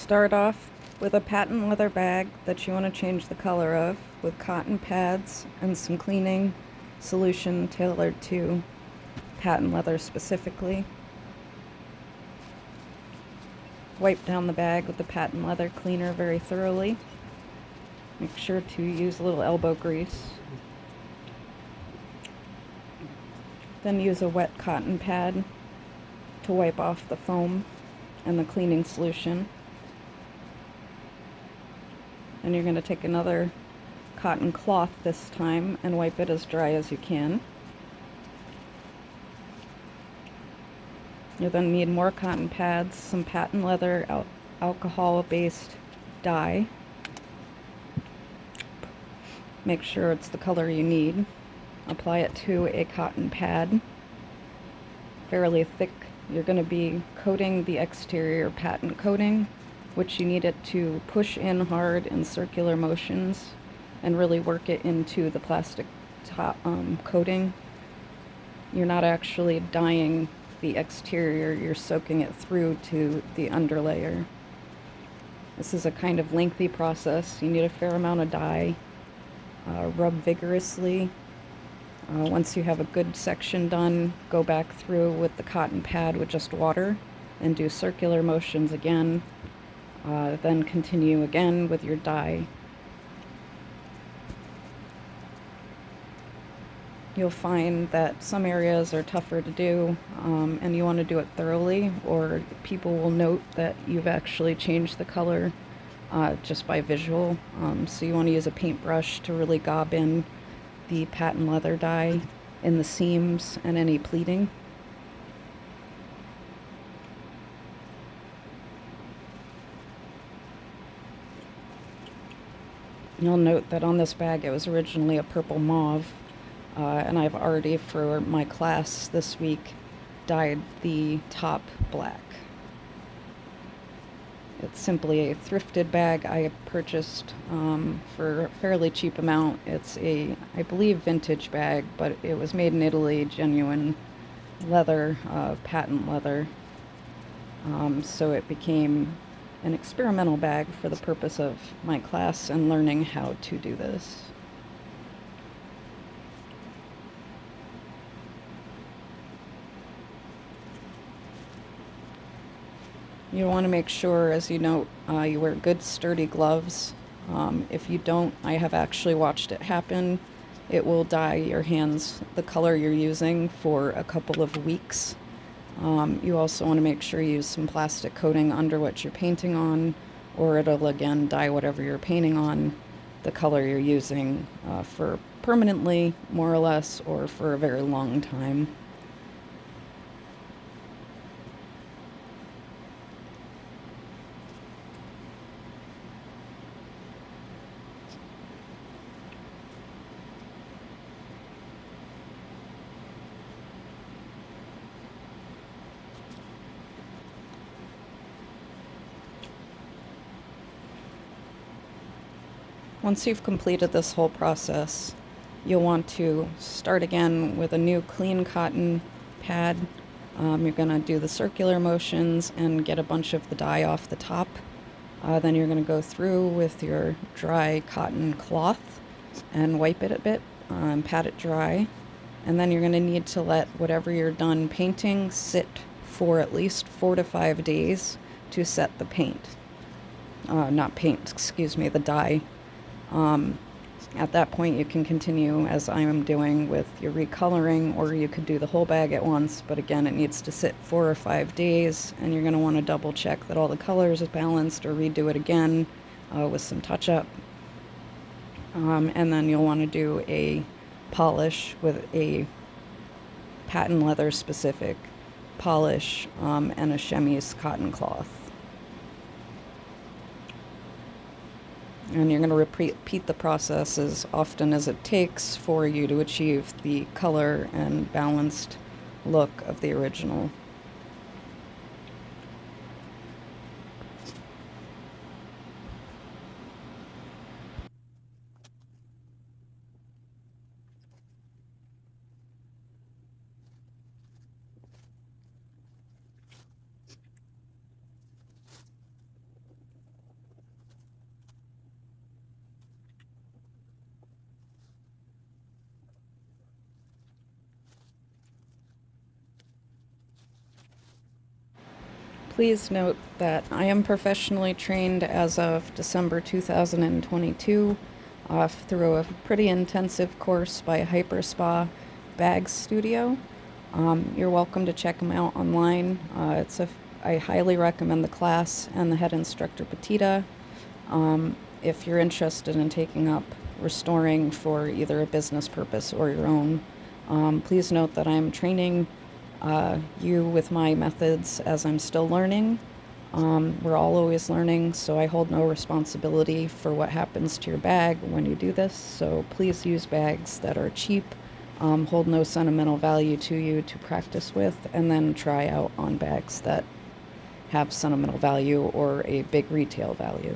Start off with a patent leather bag that you want to change the color of with cotton pads and some cleaning solution tailored to patent leather specifically. Wipe down the bag with the patent leather cleaner very thoroughly. Make sure to use a little elbow grease. Then use a wet cotton pad to wipe off the foam and the cleaning solution. And you're going to take another cotton cloth this time and wipe it as dry as you can. You'll then need more cotton pads, some patent leather alcohol-based dye. Make sure it's the color you need. Apply it to a cotton pad, fairly thick. You're going to be coating the exterior patent coating, which you need it to push in hard in circular motions and really work it into the plastic top coating. You're not actually dyeing the exterior, you're soaking it through to the underlayer. This is a kind of lengthy process. You need a fair amount of dye. Rub vigorously. Once you have a good section done, go back through with the cotton pad with just water and do circular motions again. Then continue again with your dye. You'll find that some areas are tougher to do, and you want to do it thoroughly, or people will note that you've actually changed the color just by visual. So you want to use a paintbrush to really gob in the patent leather dye in the seams and any pleating. You'll note that on this bag it was originally a purple mauve, and I've already, for my class this week, dyed the top black. It's simply a thrifted bag I purchased for a fairly cheap amount. It's a, I believe, vintage bag, but it was made in Italy, genuine leather, patent leather. So it became an experimental bag for the purpose of my class and learning how to do this. You want to make sure, as you note, you wear good sturdy gloves. If you don't, I have actually watched it happen. It will dye your hands the color you're using for a couple of weeks. You also want to make sure you use some plastic coating under what you're painting on, or it'll again dye whatever you're painting on the color you're using for permanently, more or less, or for a very long time. Once you've completed this whole process, you'll want to start again with a new clean cotton pad. You're going to do the circular motions and get a bunch of the dye off the top. Then you're going to go through with your dry cotton cloth and wipe it a bit and pat it dry. And then you're going to need to let whatever you're done painting sit for at least 4 to 5 days to set the paint. Not paint, excuse me, the dye. At that point you can continue, as I am doing, with your recoloring, or you could do the whole bag at once, but again it needs to sit 4 or 5 days, and you're going to want to double check that all the colors is balanced, or redo it again with some touch-up. And then you'll want to do a polish with a patent leather specific polish and a chemise cotton cloth. And you're going to repeat the process as often as it takes for you to achieve the color and balanced look of the original. Please note that I am professionally trained as of December 2022 through a pretty intensive course by Hyper Spa Bags Studio. You're welcome to check them out online. I highly recommend the class and the head instructor, Petita, if you're interested in taking up restoring for either a business purpose or your own. Please note that I'm training you with my methods as I'm still learning. We're all always learning, so I hold no responsibility for what happens to your bag when you do this. So please use bags that are cheap, hold no sentimental value to you to practice with, and then try out on bags that have sentimental value or a big retail value.